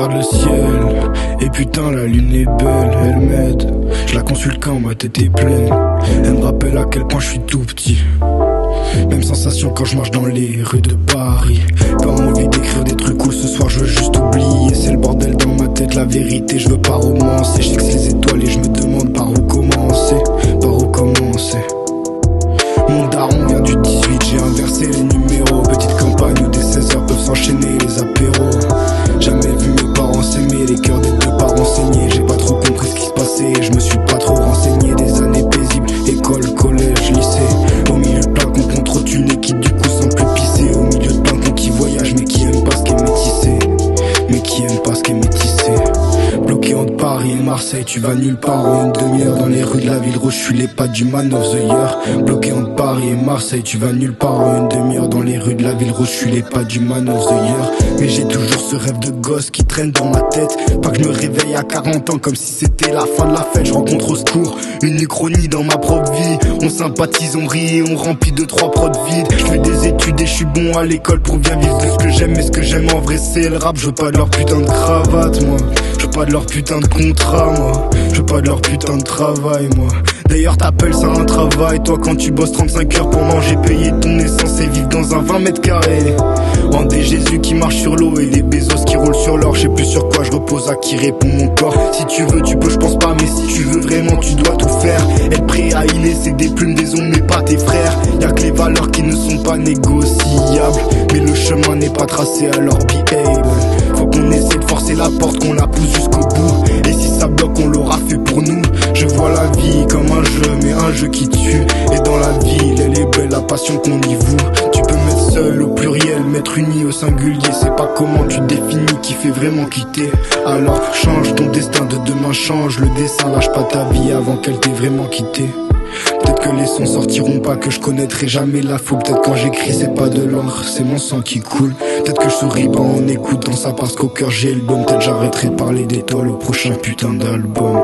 regarde le ciel, et putain la lune est belle, elle m'aide. Je la consulte quand ma tête est pleine. Elle me rappelle à quel point je suis tout petit. Même sensation quand je marche dans les rues de Paris. Pas envie d'écrire des trucs cool ce soir, je veux juste oublier. C'est le bordel dans ma tête, la vérité, je veux pas romancer. Je sais que c'est les étoiles et je me demande par où commencer. Par où commencer. Mon daron vient du 18, j'ai inversé les numéros. Petite campagne où des 16h peuvent s'enchaîner les apéros. Jamais vu mes parents s'aimer, les cœurs des deux parents saignés. J'ai pas trop compris ce qui se passait, je me suis pas trop renseigné. Des années paisibles, école, collège, lycée. Au milieu de plein de cons trop tunés qui du coup sont plus pissés. Au milieu de plein de cons qui voyagent mais qui aiment pas ce qui est métissé. Mais qui aiment pas ce qui est métissé. Bloqué entre Paris et Marseille, tu vas nulle part en une demi-heure. Dans les rues de la ville rouge, je suis les pattes du man of the year. Bloqué entre Paris et Marseille, tu vas nulle part en une demi-heure. Dans les rues de la ville rouge, je suis les pattes du man of the year. Mais j'ai toujours ce rêve de gosse qui traîne dans ma tête. Pas que je me réveille à 40 ans comme si c'était la fin de la fête. Je rencontre au secours une uchronie dans ma propre vie. On sympathise, on rit et on remplit 2-3 prods vides. Je fais des études et je suis bon à l'école pour bien vivre de ce que j'aime. Mais ce que j'aime en vrai c'est le rap. Je veux pas de leur putain de cravate moi. Je veux pas de leur putain de contrat moi. Je veux pas de leur putain de travail moi. D'ailleurs t'appelles ça un travail. Toi quand tu bosses 35 heures pour manger, payer ton essence et vivre dans un 20 mètres carrés. En des Jésus qui marchent sur l'eau et des Bezos qui roulent sur l'or. Je sais plus sur quoi je repose, à qui répond mon corps. Si tu veux tu peux, je pense pas, mais si tu veux vraiment tu dois tout faire. Être prêt à y laisser des plumes, des ondes mais pas tes frères. Y'a que les valeurs qui ne sont pas négociables. Mais le chemin n'est pas tracé alors behave. Faut qu'on essaie de forcer la porte, qu'on la pousse jusqu'au bout. Et si ça bloque on l'aura fait pour nous. Je vois la vie comme un jeu, mais un jeu qui tue. Et dans la ville elle est belle la passion qu'on y voue. Tu peux mettre seul au pluriel, mettre uni au singulier. C'est pas comment tu définis qui fait vraiment quitter. Alors change ton destin de demain, change le dessin. Lâche pas ta vie avant qu'elle t'ait vraiment quitté. Peut-être que les sons sortiront pas, que je connaîtrai jamais la foule. Peut-être quand j'écris c'est pas de l'encre, c'est mon sang qui coule. Peut-être que je souris pas en écoutant ça parce qu'au cœur j'ai le bon. Peut-être j'arrêterai de parler d'étoiles au prochain putain d'album.